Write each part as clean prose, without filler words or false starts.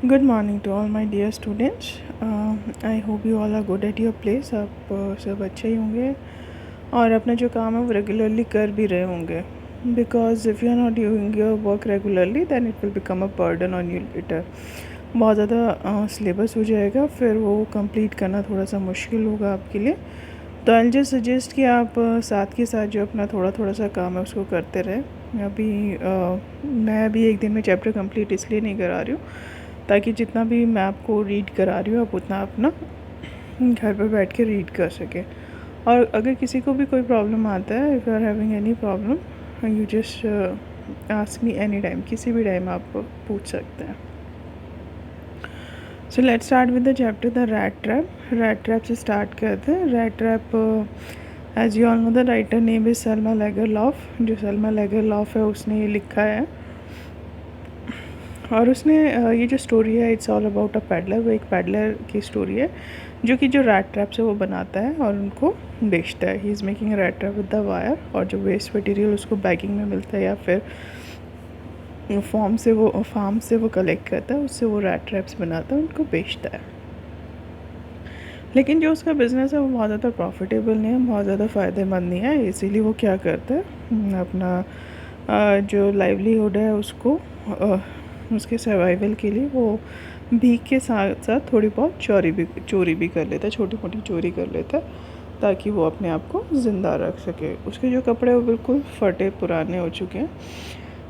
Good morning to all my dear students. I hope you all are good at your place. आप सब अच्छे ही होंगे और अपना जो काम है वो रेगुलरली कर भी रहे होंगे, because if you are not doing your work regularly then it will become a burden on you later. बहुत ज़्यादा सिलेबस हो जाएगा, फिर वो कंप्लीट करना थोड़ा सा मुश्किल होगा आपके लिए. तो आई जस्ट सजेस्ट कि आप साथ के साथ जो अपना थोड़ा थोड़ा सा काम है उसको करते रहें. मैं अभी एक दिन में चैप्टर कंप्लीट इसलिए नहीं करा रही हूँ ताकि जितना भी मैं आपको रीड करा रही हूँ आप उतना अपना घर पर बैठ के रीड कर सकें. और अगर किसी को भी कोई प्रॉब्लम आता है, if you are having any problem, you just ask me any time, किसी भी टाइम आप पूछ सकते हैं. So let's start with the chapter the rat trap. Rat trap से स्टार्ट करते हैं. Rat trap, as you all know, the writer name is Selma Lagerlof. जो सेल्मा लेगरलॉफ है उसने ये लिखा है और उसने ये जो स्टोरी है it's all about a peddler. वो एक पैडलर की स्टोरी है जो कि जो रैट ट्रैप से वो बनाता है और उनको बेचता है. He is making a rat trap with the wire, और जो वेस्ट मटेरियल उसको बैगिंग में मिलता है या फिर फार्म से वो कलेक्ट करता है, उससे वो रैट ट्रैप्स बनाता है, उनको बेचता है. लेकिन जो उसका बिज़नेस है वो बहुत ज़्यादा प्रॉफिटेबल नहीं है, बहुत ज़्यादा फ़ायदेमंद नहीं है. इसीलिए वो क्या करता है, अपना जो लाइवलीहुड है उसको उसके सर्वाइवल के लिए वो भीख के साथ साथ थोड़ी बहुत चोरी भी कर लेता है, छोटी मोटी चोरी कर लेता है ताकि वो अपने आप को ज़िंदा रख सके. उसके जो कपड़े वो बिल्कुल फटे पुराने हो चुके हैं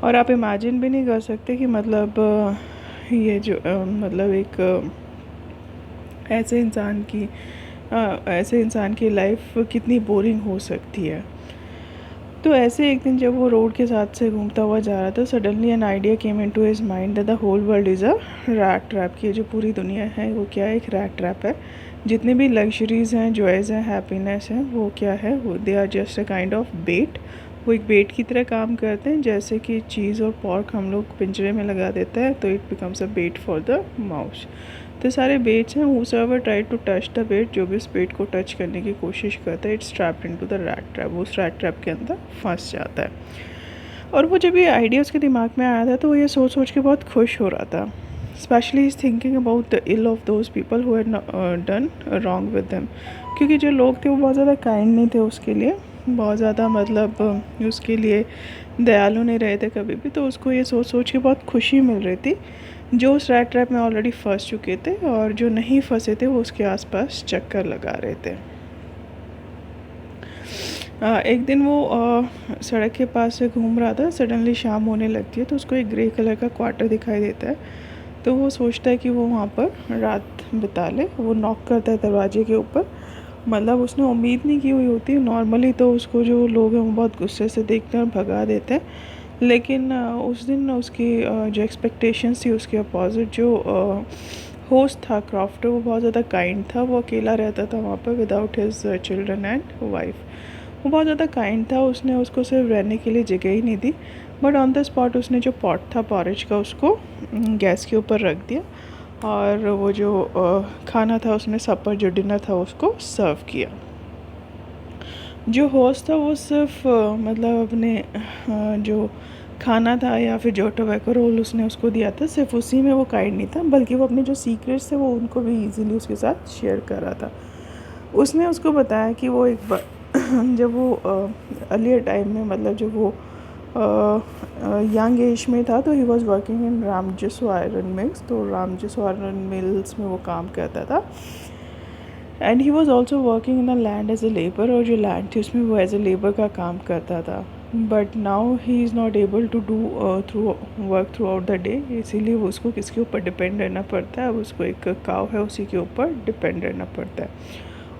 और आप इमेजिन भी नहीं कर सकते कि मतलब ये जो मतलब एक ऐसे इंसान की लाइफ कितनी बोरिंग हो सकती है. तो ऐसे एक दिन जब वो रोड के साथ से घूमता हुआ जा रहा था, suddenly an idea came into his mind that the whole world is a rat trap. की जो पूरी दुनिया है वो क्या है, एक रैट ट्रैप है. जितने भी लग्जरीज़ हैं, जॉयज़ हैं, हैप्पीनेस हैं, वो क्या है, वो they are just a kind of bait. वो एक बेट की तरह काम करते हैं. जैसे कि चीज़ और पॉर्क हम लोग पिंजरे में लगा देते हैं तो it becomes a bait for the mouse. तो सारे बेट्स हैं. Whosoever try to touch the bait, जो भी उस बेट को टच करने की कोशिश करता है, it's trapped into the rat trap. वो उस रैट ट्रैप के अंदर फंस जाता है. और वो जब ये आइडिया उसके दिमाग में आया था तो वो ये सोच सोच के बहुत खुश हो रहा था. Specially is thinking about the ill of those people who had done wrong with them. क्योंकि जो लोग थे वो बहुत ज़्यादा काइंड नहीं थे उसके लिए, बहुत ज़्यादा मतलब उसके लिए दयालु नहीं रहे थे कभी भी. तो उसको ये सोच सोच के बहुत खुशी मिल रही थी. जो उस रैट ट्रैप में ऑलरेडी फंस चुके थे और जो नहीं फंसे थे वो उसके आसपास चक्कर लगा रहे थे. एक दिन वो सड़क के पास से घूम रहा था. सडनली शाम होने लगती है तो उसको एक ग्रे कलर का क्वार्टर दिखाई देता है. तो वो सोचता है कि वो वहाँ पर रात बिता ले. वो नॉक करता है दरवाजे के ऊपर. मतलब उसने उम्मीद नहीं की हुई होती. नॉर्मली तो उसको जो लोग हैं वो बहुत गुस्से से देखते हैं और भगा देते हैं, लेकिन उस दिन उसकी जो एक्सपेक्टेशंस थी उसके अपोजिट. जो होस्ट था क्रॉफ्टर, वो बहुत ज़्यादा काइंड था. वो अकेला रहता था वहाँ पर without his children and wife. वो बहुत ज़्यादा काइंड था. उसने उसको सिर्फ रहने के लिए जगह ही नहीं दी, बट ऑन द स्पॉट उसने जो पॉट था पॉरेज का उसको गैस के ऊपर रख दिया और वो जो खाना था उसने सपर जो डिनर था उसको सर्व किया. जो होस्ट था वो सिर्फ मतलब अपने जो खाना था या फिर जो टोबैको रोल उसने उसको दिया था, सिर्फ उसी में वो काइंड नहीं था, बल्कि वो अपने जो सीक्रेट्स थे वो उनको भी इजीली उसके साथ शेयर कर रहा था. उसने उसको बताया कि वो एक बार जब वो अर्लियर टाइम में, मतलब जब वो यंग एज में था, तो he was working in Ramsjo iron mills. तो रामजसो आयरन मिल्स में वो काम करता था. And he was also working in a land as a labour. और जो लैंड थी उसमें वो एज ए लेबर का काम करता था. But now he is not able to do work throughout the day. इसीलिए वो उसको किसके ऊपर डिपेंड रहना पड़ता है. अब उसको एक काव है उसी के ऊपर डिपेंड रहना पड़ता है.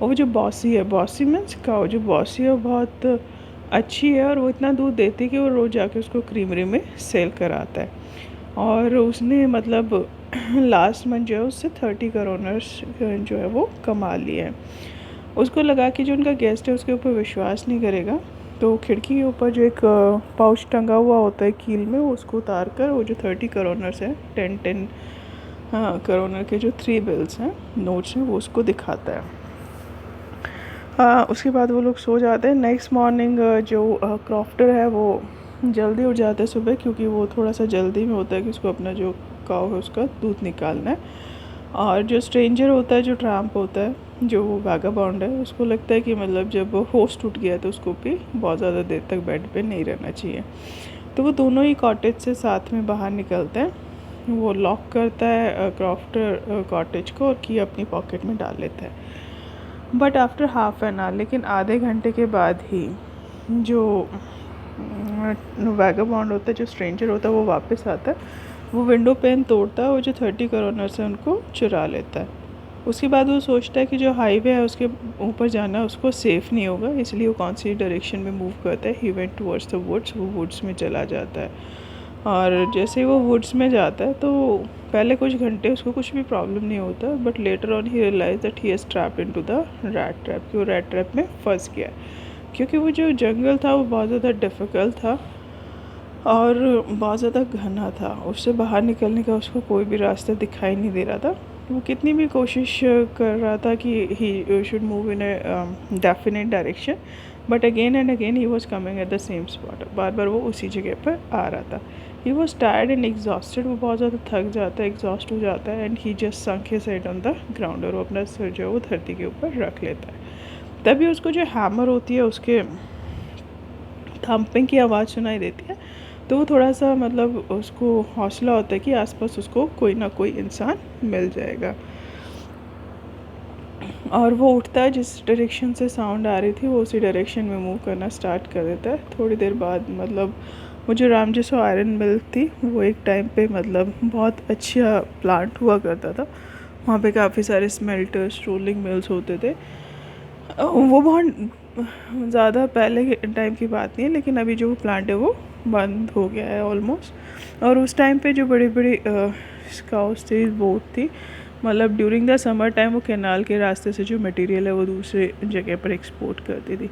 और वो जो बॉसी है, बॉसी मीन्स काव, जो बॉसी है वो बहुत अच्छी है और वो इतना दूध देती है कि वो रोज़ जाके उसको क्रीमरी में सेल कराता है. और उसने मतलब लास्ट मंथ जो है उससे 30 करोनर्स जो है वो कमा लिए हैं. उसको लगा कि जो उनका गेस्ट है उसके ऊपर विश्वास नहीं करेगा, तो खिड़की के ऊपर जो एक पाउच टंगा हुआ होता है कील में, वो उसको उतार कर वो जो 30 करोनर्स हैं, 10 करोनर के जो 3 बिल्स हैं, नोट्स हैं, वो उसको दिखाता है. उसके बाद वो लोग सो जाते हैं. नेक्स्ट मॉर्निंग जो क्रॉफ्टर है वो जल्दी उठ जाता है सुबह, क्योंकि वो थोड़ा सा जल्दी में होता है कि उसको अपना जो काऊ है उसका दूध निकालना है। और जो स्ट्रेंजर होता है, जो ट्रैम्प होता है, जो वो वैगाबॉन्ड है, उसको लगता है कि मतलब जब होश टूट गया है तो उसको भी बहुत ज़्यादा देर तक बेड पे नहीं रहना चाहिए। तो वो दोनों ही कॉटेज से साथ में बाहर निकलते हैं। वो लॉक करता है क्रॉफ्टर कॉटेज को और की अपनी पॉकेट में डाल लेता है। But after half an hour, लेकिन आधे घंटे के बाद ही जो वैगाबॉन्ड होता है, जो स्ट्रेंजर होता है, वो वापस आता है। वो विंडो पेन तोड़ता है और जो 30 करोनर्स है उनको चुरा लेता है। उसके बाद वो सोचता है कि जो हाईवे है उसके ऊपर जाना उसको सेफ़ नहीं होगा, इसलिए वो कौन सी डायरेक्शन में मूव करता है। He went towards the woods, वो वुड्स में चला जाता है। और जैसे ही वो वुड्स में जाता है तो पहले कुछ घंटे उसको कुछ भी प्रॉब्लम नहीं होता, but later on he realize that he has trapped into the rat trap, कि वो रैट ट्रैप में फंस गया है। क्योंकि वो जो जंगल था वो बहुत ज़्यादा डिफ़िकल्ट था और बहुत ज़्यादा घना था। उससे बाहर निकलने का उसको कोई भी रास्ता दिखाई नहीं दे रहा था। वो कितनी भी कोशिश कर रहा था कि he should move in a definite direction, but again and again he was coming at the same spot. बार बार वो उसी जगह पर आ रहा था। He was tired and exhausted, वो बहुत ज़्यादा थक जाता है, एग्जॉस्ट हो जाता है। And he just sunk his head on the ground, और वो अपना सिर जो है वो धरती के ऊपर रख लेता है। तभी उसको जो हैमर होती है उसके थम्पिंग की आवाज़ सुनाई देती है। तो वो थोड़ा सा मतलब उसको हौसला होता है कि आसपास उसको कोई ना कोई इंसान मिल जाएगा। और वो उठता है, जिस डायरेक्शन से साउंड आ रही थी वो उसी डायरेक्शन में मूव करना स्टार्ट कर देता है। थोड़ी देर बाद मतलब वो जो रामजेसो आयरन मिल थी वो एक टाइम पे मतलब बहुत अच्छा प्लांट हुआ करता था। वहाँ पे काफ़ी सारे स्मेल्टर्स, रोलिंग मिल्स होते थे। वो बहुत ज़्यादा पहले के टाइम की बात नहीं है, लेकिन अभी जो प्लांट है वो बंद हो गया है ऑलमोस्ट। और उस टाइम पे जो बड़ी बड़ी स्काउस थी, बोट थी, मतलब ड्यूरिंग द समर टाइम वो कैनाल के रास्ते से जो मटेरियल है वो दूसरे जगह पर एक्सपोर्ट करती थी।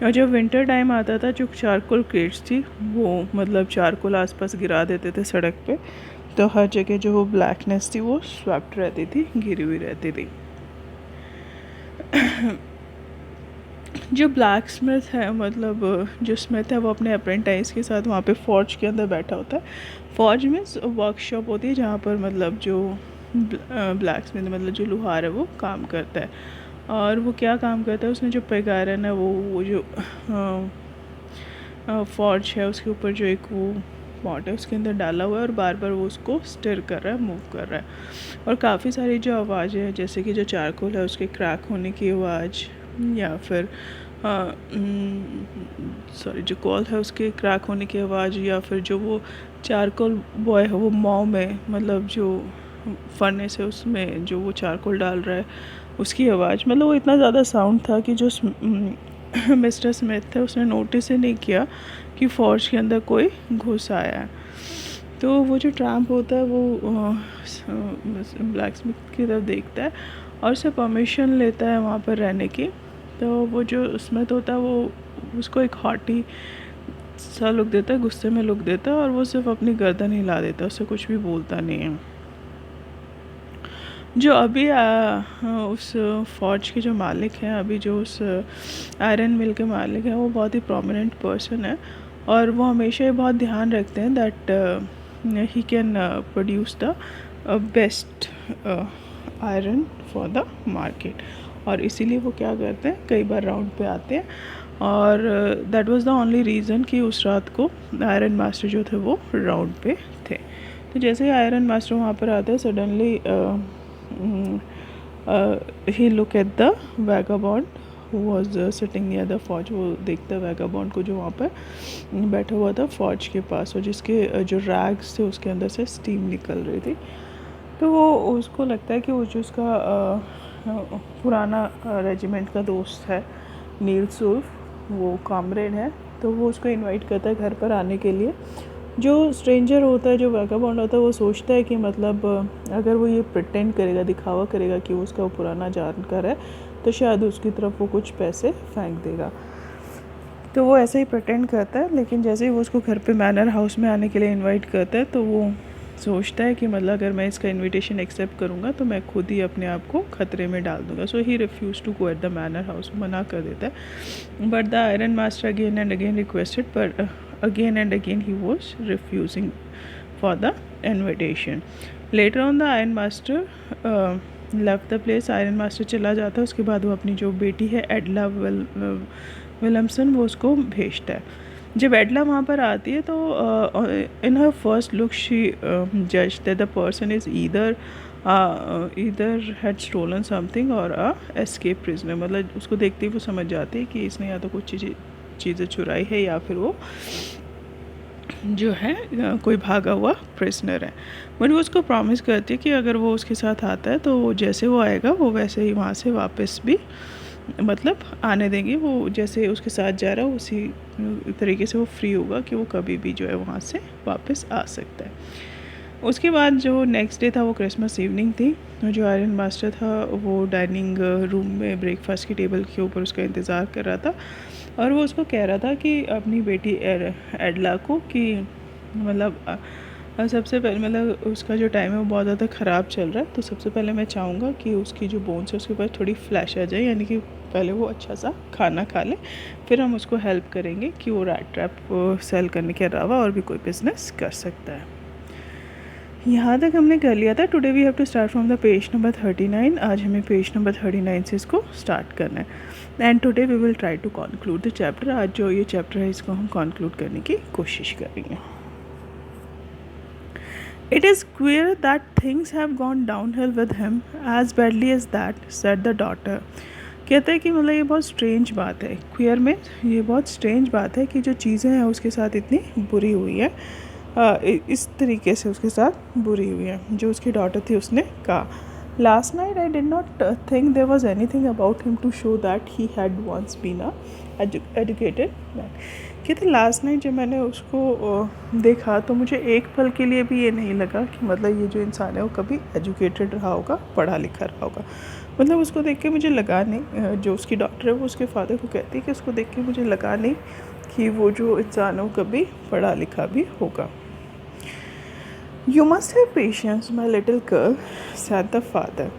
और जब विंटर टाइम आता था, जो चारकोल क्रेट्स थी वो मतलब चारकोल आसपास गिरा देते थे सड़क पे, तो हर जगह जो वो ब्लैकनेस थी वो स्वैप्ट रहती थी, गिरी हुई रहती थी। जो ब्लैक स्मिथ है, मतलब जो स्मिथ है, वो अपने अप्रेंटाइज के साथ वहाँ पे फॉर्ज के अंदर बैठा होता है। फॉर्ज मीन्स वर्कशॉप होती है जहाँ पर मतलब जो ब्लैक स्मिथ मतलब जो लुहार है वो काम करता है। और वो क्या काम करता है, उसने जो पिग आयरन है वो जो फॉर्ज है उसके ऊपर जो एक वो पॉट है उसके अंदर डाला हुआ है, और बार बार वो उसको स्टिर कर रहा है, मूव कर रहा है। और काफ़ी सारी जो आवाज़ें हैं, जैसे कि जो चारकोल है उसके क्रैक होने की आवाज़, या फिर सॉरी जो कॉल है उसके क्रैक होने की आवाज़, या फिर जो वो चारकोल बॉय है वो मॉ में मतलब जो फर्नेस है उसमें जो वो चारकोल डाल रहा है उसकी आवाज़, मतलब वो इतना ज़्यादा साउंड था कि जो मिस्टर स्मिथ है उसने नोटिस ही नहीं किया कि फॉर्ज के अंदर कोई घुस आया है। तो वो जो ट्रैम्प होता है वो ब्लैक स्मिथ की तरफ देखता है और उससे परमिशन लेता है वहाँ पर रहने की। तो वो जो स्मिथ होता है वो उसको एक हॉटी सा लुक देता है, गुस्से में लुक देता है, और वो सिर्फ अपनी गर्दन हिला देता है, उससे कुछ भी बोलता नहीं है। जो अभी उस फौज के जो मालिक हैं, अभी जो उस आयरन मिल के मालिक हैं, वो बहुत ही प्रोमिनेंट पर्सन है, और वो हमेशा ये बहुत ध्यान रखते हैं that he can produce the best iron for the market. और इसीलिए वो क्या करते हैं, कई बार राउंड पे आते हैं। और that was the only reason कि उस रात को आयरन मास्टर जो थे वो राउंड पे थे। तो जैसे ही आयरन मास्टर वहाँ पर आता है, suddenly he look at the vagabond who was sitting near the फौज। वो देखता है वैगाबॉन्ड को जो वहाँ पर बैठा हुआ था फौज के पास, और जिसके जो रैग्स थे उसके अंदर से स्टीम निकल रही थी। तो वो उसको लगता है कि वो जो उसका पुराना रेजिमेंट का दोस्त है नील सुल्फ, वो कॉमरेड है, तो वो उसको इनवाइट करता है घर पर आने के लिए। जो स्ट्रेंजर होता है, जो वैगाबॉन्ड होता है, वो सोचता है कि मतलब अगर वो ये प्रिटेंड करेगा, दिखावा करेगा कि वो उसका पुराना जानकार है, तो शायद उसकी तरफ वो कुछ पैसे फेंक देगा। तो वो ऐसे ही प्रिटेंड करता है, लेकिन जैसे ही वो उसको घर पे मैनर हाउस में आने के लिए इनवाइट करता है, तो वो सोचता है कि मतलब अगर मैं इसका इनविटेशन एक्सेप्ट करूँगा तो मैं खुद ही अपने आप को ख़तरे में डाल दूँगा। So he refuse to go at the manor house, मना कर देता है। But the iron master again and again requested, पर again and again he was refusing for the invitation. Later on the Iron Master left the place. Iron master चला जाता है. उसके बाद वो अपनी जो बेटी है एडला विलियमसन वो उसको भेजता है. जब एडला वहाँ पर आती है तो in her first look she जज that the person is either had stolen something or escape prisoner. मतलब उसको देखते ही वो समझ जाती है कि इसने या तो कुछ चीज़ें चुराई है या फिर वो जो है कोई भागा हुआ प्रिजनर है. बट वो उसको प्रॉमिस करती है कि अगर वो उसके साथ आता है तो जैसे वो आएगा वो वैसे ही वहाँ से वापस भी मतलब आने देंगे. वो जैसे उसके साथ जा रहा है उसी तरीके से वो फ्री होगा कि वो कभी भी जो है वहाँ से वापस आ सकता है. उसके बाद जो नेक्स्ट डे था वो क्रिसमस इवनिंग थी. जो आयरन मास्टर था वो डाइनिंग रूम में ब्रेकफास्ट की टेबल के ऊपर उसका इंतज़ार कर रहा था और वो उसको कह रहा था कि अपनी बेटी एडला को कि मतलब सबसे पहले मतलब उसका जो टाइम है वो बहुत ज़्यादा ख़राब चल रहा है. तो सबसे पहले मैं चाहूँगा कि उसकी जो बोन्स है उसके ऊपर थोड़ी फ्लैश आ जाए, यानी कि पहले वो अच्छा सा खाना खा ले, फिर हम उसको हेल्प करेंगे कि वो रैट ट्रैप सेल करने के अलावा और भी कोई बिज़नेस कर सकता है. यहाँ तक हमने कर लिया था. Today we have to start from the page number 39. आज हमें पेज नंबर 39 से इसको स्टार्ट करना है. And today we will try to conclude the chapter. आज जो ये चैप्टर है इसको हम कंक्लूड करने की कोशिश करेंगे. It is queer that things have gone downhill with him as badly as that, said the daughter. कहते हैं कि मतलब ये बहुत स्ट्रेंज बात है. क्वियर में ये बहुत स्ट्रेंज बात है कि जो चीज़ें हैं उसके साथ इतनी बुरी हुई है, इस तरीके से उसके साथ बुरी हुई है. जो उसकी डॉटर थी उसने कहा, last night I did not think there was anything about him to show that he had once been a educated man. कहते लास्ट नाइट जब मैंने उसको देखा तो मुझे एक पल के लिए भी ये नहीं लगा कि मतलब ये जो इंसान है वो कभी एजुकेटेड रहा होगा, पढ़ा लिखा रहा होगा. मतलब उसको देख के मुझे लगा नहीं, जो उसकी डॉक्टर है वो उसके फादर को कहती है कि उसको देख के मुझे लगा नहीं कि वो जो इंसान है वो कभी पढ़ा लिखा भी होगा. You must have patience my little girl, sad the father.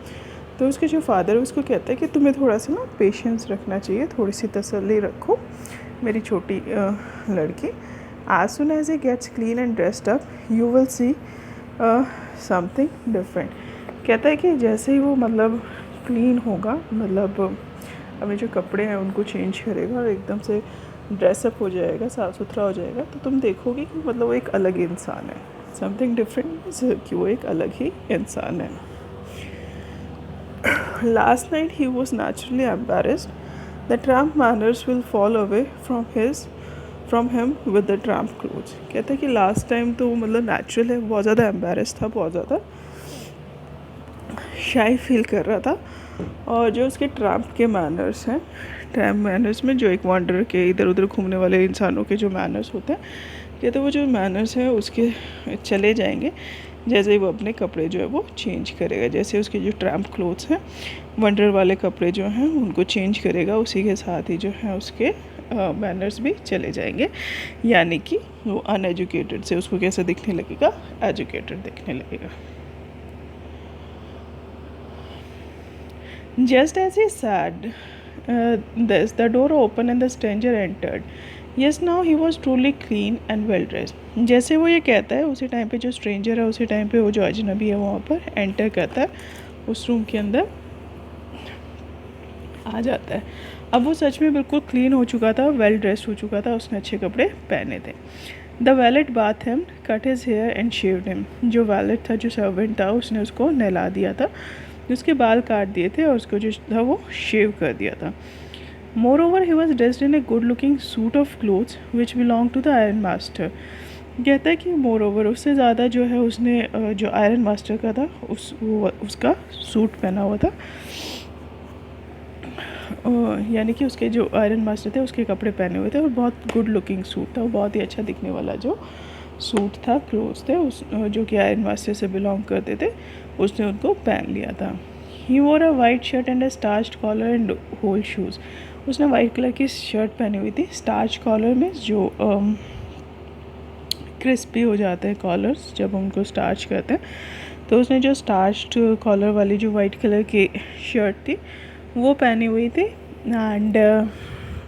तो उसके जो फादर है उसको कहता है कि तुम्हें थोड़ा सा ना पेशेंस रखना चाहिए, थोड़ी सी तसल्ली रखो मेरी छोटी लड़की. As soon as he gets clean and dressed up you will see something different. कहता है कि जैसे ही वो मतलब क्लीन होगा, मतलब अपने जो कपड़े हैं उनको चेंज करेगा और एकदम से ड्रेसअप हो जाएगा, साफ़ सुथरा हो जाएगा, तो तुम देखोगे कि मतलब वो एक अलग ही इंसान है. समथिंग डिफरेंट कि वो एक अलग ही इंसान है. Last night he was naturally embarrassed. The tramp manners will fall away from him with the tramp clothes. कहता है कि लास्ट टाइम तो मतलब नेचुरल है, बहुत ज़्यादा एम्बेरस था, बहुत ज़्यादा शाई फील कर रहा था. और जो उसके ट्रैम्प के मैनर्स हैं, ट्रैम्प मैनर्स में जो एक वॉन्डर के इधर उधर घूमने वाले इंसानों के जो मैनर्स होते हैं, कहते वो जो मैनर्स हैं उसके चले जाएंगे जैसे ही वो अपने कपड़े जो है वो चेंज करेगा. जैसे उसके जो ट्रैम्प क्लोथ्स हैं, वंडर वाले कपड़े जो हैं उनको चेंज करेगा, उसी के साथ ही जो है उसके मैनर्स भी चले जाएंगे. यानी कि वो अनएजुकेटेड से उसको कैसे दिखने लगेगा, एजुकेटेड दिखने लगेगा. Just as he said this the door open and the stranger entered. Yes now he was truly clean and well dressed. जैसे वो ये कहता है उसी टाइम पे जो स्ट्रेंजर है उसी टाइम पे वो जो अजनबी है वहाँ पर एंटर करता है, उस रूम के अंदर आ जाता है. अब वो सच में बिल्कुल क्लीन हो चुका था, वेल ड्रेस्ड हो चुका था, उसने अच्छे कपड़े पहने थे. The valet bath him, cut his hair and shaved him. जो वैलेट था, जो सर्वेंट था, उसने उसको नहला दिया था, उसके बाल काट दिए थे और उसको जो था वो शेव कर दिया था. Moreover, he was dressed in a good-looking suit of clothes which belonged to the Iron Master. कहता है कि moreover उससे ज़्यादा जो है उसने जो आयरन मास्टर का था उसका सूट पहना हुआ था. यानी कि उसके जो आयरन मास्टर थे उसके कपड़े पहने हुए थे और बहुत गुड लुकिंग सूट था, वो बहुत ही अच्छा दिखने वाला जो सूट था, क्लोथ्स थे उस जो कि आयरन मास्टर से बिलोंग करते थे, उसने उनको पहन लिया था. He wore a white shirt and a starched collar and whole shoes. उसने वाइट कलर की शर्ट पहनी हुई थी. स्टार्च कॉलर में जो क्रिस्पी हो जाते हैं कॉलर्स जब उनको स्टार्च करते हैं, तो उसने जो स्टार्च्ड कॉलर वाली जो वाइट कलर की शर्ट थी वो पहनी हुई थी. एंड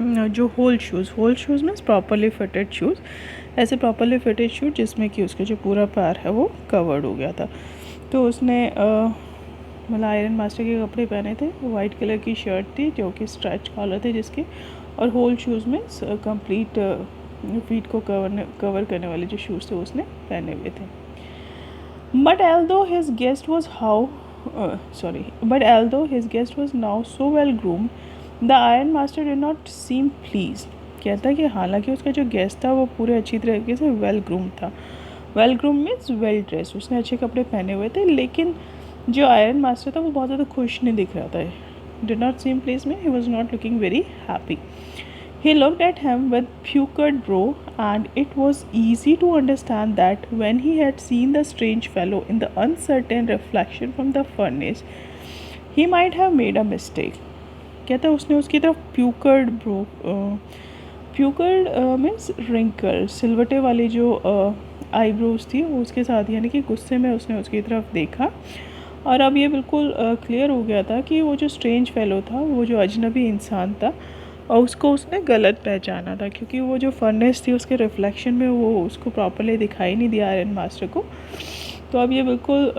जो whole shoes means properly fitted shoes, ऐसे प्रॉपरली फिटेड शूज़ जिसमें कि उसके जो पूरा पैर है वो कवर्ड हो गया था। तो उसने मतलब आयरन मास्टर के कपड़े पहने थे, वाइट कलर की शर्ट थी जो कि स्ट्रेच कॉलर थे जिसके, और होल शूज़ में कंप्लीट फीट को कवर करने वाले जो शूज़ थे उसने पहने हुए थे। But although his guest was was now so well groomed, the Iron Master did not seem pleased. कहता है कि हालांकि उसका जो गेस्ट था वो पूरे अच्छी तरीके से वेल ग्रूम था। Well groom means well dress, उसने अच्छे कपड़े पहने हुए थे, लेकिन जो आयरन मास्टर था वो बहुत ज़्यादा खुश नहीं दिख रहा था। Did not seem pleased में he was not looking very happy. He looked at him with puckered brow, and it was easy to understand that when he had seen the strange fellow in the uncertain reflection from the furnace, he might have made a mistake. कहता है उसने उसकी तरफ puckered brow, puckered means wrinkle, सिलवटे वाली जो eyebrows थी वो उसके साथ, यानी कि गुस्से में उसने उसकी तरफ देखा, और अब ये बिल्कुल क्लियर हो गया था कि वो जो स्ट्रेंज फेलो था, वो जो अजनबी इंसान था, और उसको उसने गलत पहचाना था, क्योंकि वो जो फर्नेस थी उसके रिफ्लेक्शन में वो उसको प्रॉपरली दिखाई नहीं दिया आयरन मास्टर को। तो अब ये बिल्कुल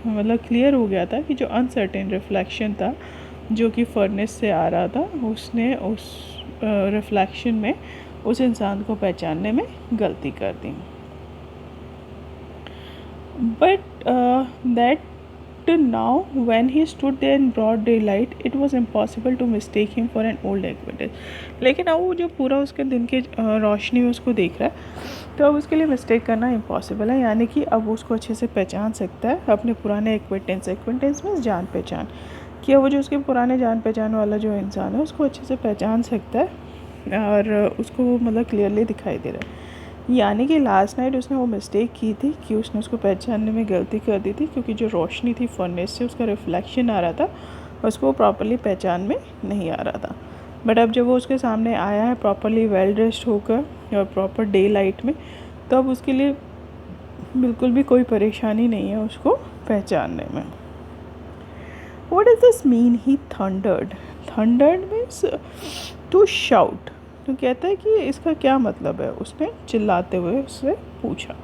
मतलब क्लियर हो गया था कि जो अनसर्टेन रिफ्लेक्शन था जो कि फर्नेस से आ रहा था, उसने उस रिफ्लेक्शन में उस इंसान को पहचानने में गलती कर दी। But that now when he stood there in broad daylight it was impossible to mistake him for an old acquaintance। लेकिन अब वो जो पूरा उसके दिन के रोशनी में उसको देख रहा है, तो अब उसके लिए मिस्टेक करना इम्पॉसिबल है, यानी कि अब उसको अच्छे से पहचान सकता है अपने पुराने एक्वेंटेंस में जान पहचान, कि वो जो उसके पुराने जान पहचान वाला जो इंसान है उसको अच्छे से पहचान सकता है, और उसको मतलब क्लियरली दिखाई दे रहा है। यानी कि लास्ट नाइट उसने वो मिस्टेक की थी कि उसने उसको पहचानने में गलती कर दी थी, क्योंकि जो रोशनी थी फर्नेस से उसका रिफ्लेक्शन आ रहा था, उसको प्रॉपरली पहचान में नहीं आ रहा था। बट अब जब वो उसके सामने आया है प्रॉपरली वेल ड्रेस्ड होकर और प्रॉपर डे लाइट में, तो अब उसके लिए बिल्कुल भी कोई परेशानी नहीं है उसको पहचानने में। What does this mean? He thundered. Thundered means to shout. तो कहता है कि इसका क्या मतलब है, उसने चिल्लाते हुए उससे पूछा।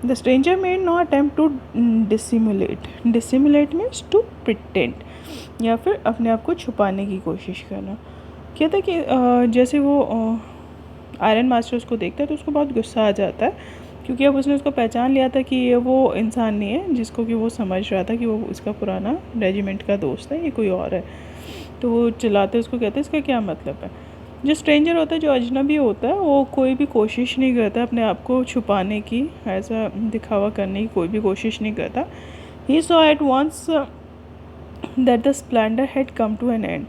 The stranger made no attempt to dissimulate means to pretend, या फिर अपने आप को छुपाने की कोशिश करना। कहता है कि जैसे वो आयरन मास्टर उसको देखता है तो उसको बहुत गुस्सा आ जाता है, क्योंकि अब उसने उसको पहचान लिया था कि ये वो इंसान नहीं है जिसको कि वो समझ रहा था कि वो उसका पुराना रेजिमेंट का दोस्त है, ये कोई और है। तो वो चिल्लाते उसको कहते हैं इसका क्या मतलब है। जो स्ट्रेंजर होता है, जो अजनबी होता है, वो कोई भी कोशिश नहीं करता अपने आप को छुपाने की, ऐसा दिखावा करने की कोई भी कोशिश नहीं करता। He saw at once that the splendour had come to an end.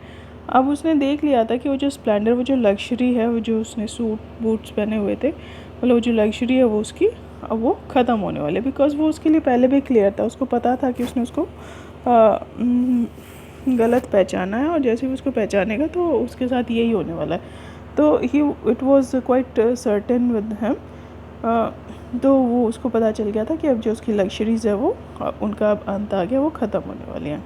अब उसने देख लिया था कि वो जो स्प्लेंडर, वो जो लग्जरी है, वो जो उसने सूट बूट्स पहने हुए थे, मतलब वो जो लग्जरी है वो उसकी अब वो ख़त्म होने वाले, बिकॉज वो उसके लिए पहले भी क्लियर था, उसको पता था कि उसने उसको गलत पहचाना है, और जैसे ही उसको पहचानेगा तो उसके साथ यही होने वाला है। तो it was quite certain with him, तो वो उसको पता चल गया था कि अब जो उसकी लग्जरीज़ है वो उनका अब अंत आ गया, वो ख़त्म होने वाली हैं।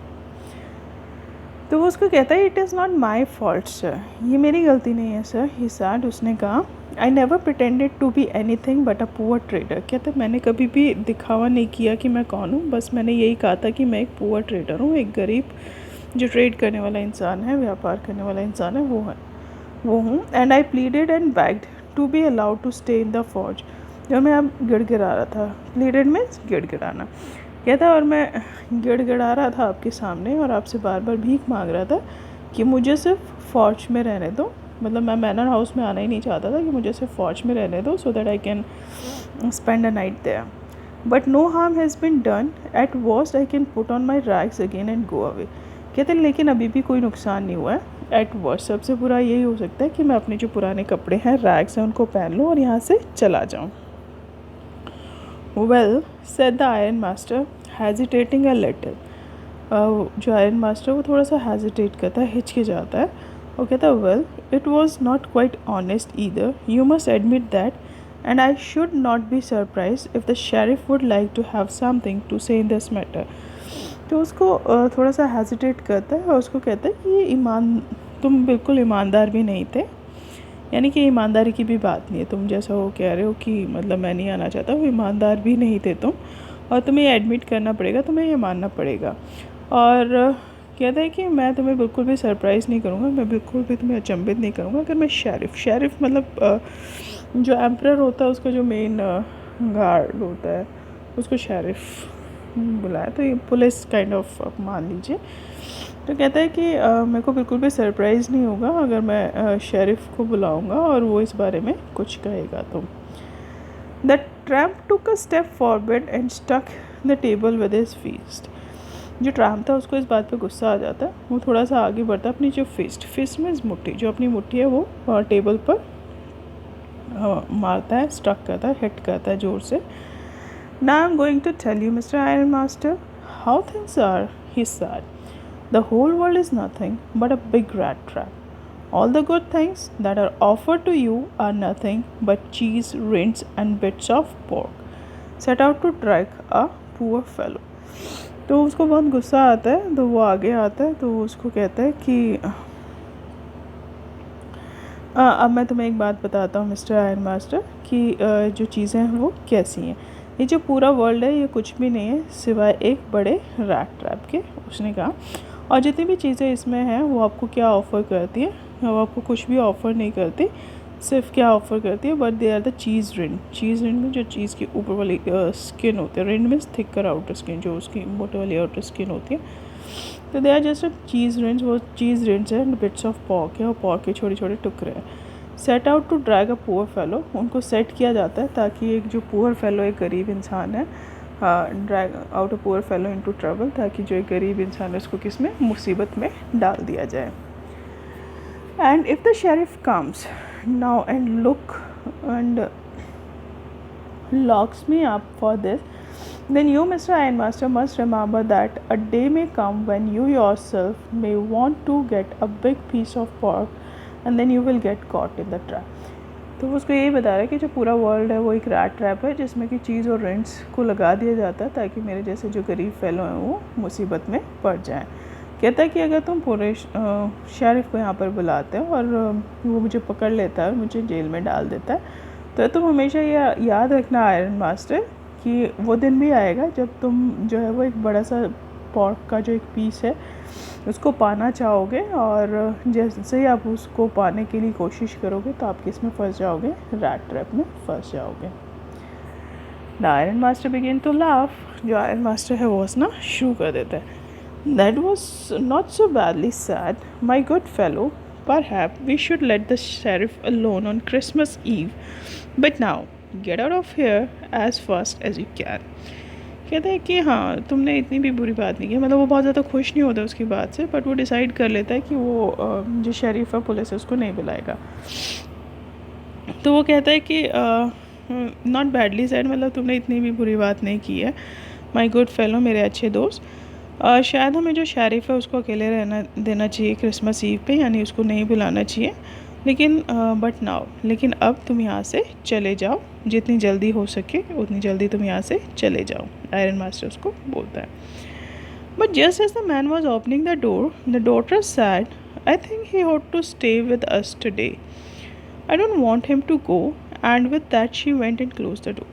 तो वो उसको कहता है it is not my fault sir, ये मेरी गलती नहीं है सर। ही सैड, उसने कहा I never pretended to be anything but a poor trader. कहते मैंने कभी भी दिखावा नहीं किया कि मैं कौन हूँ, बस मैंने यही कहा था कि मैं एक पुअर ट्रेडर हूँ, एक गरीब जो ट्रेड करने वाला इंसान है, व्यापार करने वाला इंसान है, वो हूँ। And I pleaded and begged to be allowed to stay in the फौज। जब मैं अब गिड़गिड़ा रहा था, प्लीडेड मीन्स गिड़गिड़ाना, कहता और मैं गिड़गिड़ा रहा था आपके सामने और आपसे बार बार भीख मांग रहा था कि मुझे सिर्फ फौज में रहने दो, मतलब मैं मैनर हाउस में आना ही नहीं चाहता था, कि मुझे सिर्फ फौज में रहने दो so that I can spend a night there. But no harm has been done, at worst I can put on my rags again and go away. कहते लेकिन अभी भी कोई नुकसान नहीं हुआ है, एट वर्स्ट सबसे बुरा यही हो सकता है कि मैं अपने जो पुराने कपड़े हैं, रैग्स हैं, उनको पहन लूँ और यहाँ से चला जाऊँ। Well said the iron master hesitating a little. जो आयरन मास्टर वो थोड़ा सा हेजिटेट करता है, हिचके जाता है, और कहता है well it was not quite honest either, you must admit that, and I should not be surprise if the sheriff would like to have something to say in this matter. तो उसको थोड़ा सा हेजिटेट करता है और उसको कहता है कि ये तुम बिल्कुल ईमानदार भी नहीं थे, यानी कि ईमानदारी की भी बात नहीं है। तुम जैसा वो कह रहे हो कि मतलब मैं नहीं आना चाहता, वो ईमानदार भी नहीं थे तुम, और तुम्हें ये एडमिट करना पड़ेगा, तुम्हें ये मानना पड़ेगा। और कहता है कि मैं तुम्हें बिल्कुल भी सरप्राइज़ नहीं करूँगा, मैं बिल्कुल भी तुम्हें अचंभित नहीं करूँगा अगर मैं शेरिफ मतलब जो एम्परर होता है उसका जो मेन गार्ड होता है उसको शेरिफ बुलाया, तो ये पुलिस काइंड ऑफ मान लीजिए। तो कहता है कि मेरे को बिल्कुल भी सरप्राइज़ नहीं होगा अगर मैं शेरिफ को बुलाऊंगा और वो इस बारे में कुछ कहेगा। तो the tramp took a step forward and stuck the table with his fist. जो ट्रैम्प था उसको इस बात पे गुस्सा आ जाता है, वो थोड़ा सा आगे बढ़ता है, अपनी जो फिस्ट मीन्स मुट्ठी, जो अपनी मुट्ठी है वो टेबल पर मारता है, स्ट्रक करता है, हिट करता है ज़ोर से। Now I'm going to tell you, Mr. Iron Master, how things are, he said. The whole world is nothing but a big rat trap. All the good things that are offered to you are nothing but cheese, rinds, and bits of pork, set out to drag a poor fellow. तो उसको बहुत गुस्सा आता है, तो वो आगे आता है, तो उसको कहता है कि अब मैं तुम्हें एक बात बताता हूँ मिस्टर आयरन मास्टर कि जो चीज़ें हैं वो कैसी हैं। ये जो पूरा वर्ल्ड है ये कुछ भी नहीं है सिवाय एक बड़े रैट ट्रैप के, उसने कहा। और जितनी भी चीज़ें इसमें हैं वो आपको क्या ऑफ़र करती है, वो आपको कुछ भी ऑफ़र नहीं करती, सिर्फ क्या ऑफ़र करती है, but they are the cheese rind में जो चीज़ की ऊपर वाली स्किन होती है, rind means thicker outer skin, जो उसकी मोटे वाली आउटर स्किन होती है, तो दे आर जस्ट चीज़ रिंड्स, वो चीज़ रिंड्स है, एंड बिट्स ऑफ पॉर्क है, और पॉर्क के छोटे छोटे टुकड़े हैं। Set out to drag a poor fellow, उनको सेट किया जाता है ताकि एक जो पुअर फेलो, एक गरीब इंसान है, drag out a poor fellow into trouble, ताकि जो एक गरीब इंसान है उसको किस में, मुसीबत में डाल दिया जाए। And if the sheriff comes now and look and locks me up for this, then you, Mr. Ironmaster, must remember that a day may come when you yourself may want to get a big piece of pork and then you will get caught in the trap. तो उसको यही बता रहा है कि जो पूरा world है वो एक रैट ट्रैप है जिसमें कि चीज़ और रेंट्स को लगा दिया जाता है ताकि मेरे जैसे जो गरीब फेलो हैं वो मुसीबत में पड़ जाएं। कहता है कि अगर तुम पूरे शेरिफ को यहाँ पर बुलाते हो और वो मुझे पकड़ लेता है और मुझे जेल में डाल देता है, तो तुम हमेशा ये याद रखना आयरन मास्टर कि वो दिन भी आएगा जब तुम जो है वो एक बड़ा सा पॉर्क का जो एक पीस है उसको पाना चाहोगे, और जैसे ही आप उसको पाने के लिए कोशिश करोगे तो आप किस में फंस जाओगे, रैट ट्रैप में फंस जाओगे। The iron master begin to laugh, जो आयरन मास्टर है वो हंसना शुरू कर देता है। That was not so badly said my good fellow, perhaps we should let the sheriff alone on Christmas Eve, but now get out of here as fast as you can. कहता है कि हाँ तुमने इतनी भी बुरी बात नहीं की, मतलब वो बहुत ज़्यादा खुश नहीं होता उसकी बात से, बट वो डिसाइड कर लेता है कि वो जो शेरिफ है पुलिस है उसको नहीं बुलाएगा। तो वो कहता है कि नॉट बैडली सैड, मतलब तुमने इतनी भी बुरी बात नहीं की है माई गुड फेलो, मेरे अच्छे दोस्त, शायद हमें जो शेरिफ है उसको अकेले रहना देना चाहिए क्रिसमस ईव पे, यानी उसको नहीं बुलाना चाहिए, लेकिन बट नाउ, लेकिन अब तुम यहाँ से चले जाओ, जितनी जल्दी हो सके उतनी जल्दी तुम यहाँ से चले जाओ, आयरन मास्टर उसको बोलता है। But just as the man was opening the daughter said, I think he ought to stay with us today. I don't want him to go, and with that she went and closed the door.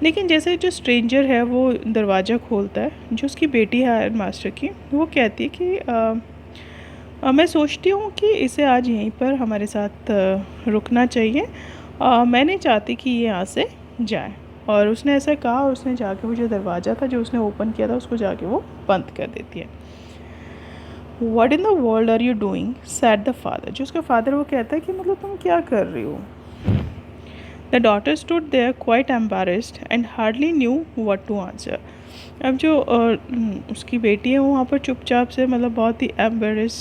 लेकिन जैसे जो stranger है वो दरवाज़ा खोलता है, जो उसकी बेटी है आयरन मास्टर की, वो कहती है कि मैं सोचती हूँ कि इसे आज यहीं पर हमारे साथ रुकना चाहिए, मैं नहीं चाहती कि ये यहाँ से जाए। और उसने ऐसा कहा और उसने जाके वो जो दरवाज़ा था जो उसने ओपन किया था उसको जाके वो बंद कर देती है। What in the world are you doing? said the father. जो उसका फादर वो कहता है कि मतलब तुम क्या कर रही हो। The daughter stood there quite embarrassed and hardly knew what to answer. अब जो उसकी बेटी है वो वहाँ पर चुपचाप से मतलब बहुत ही एम्बेरस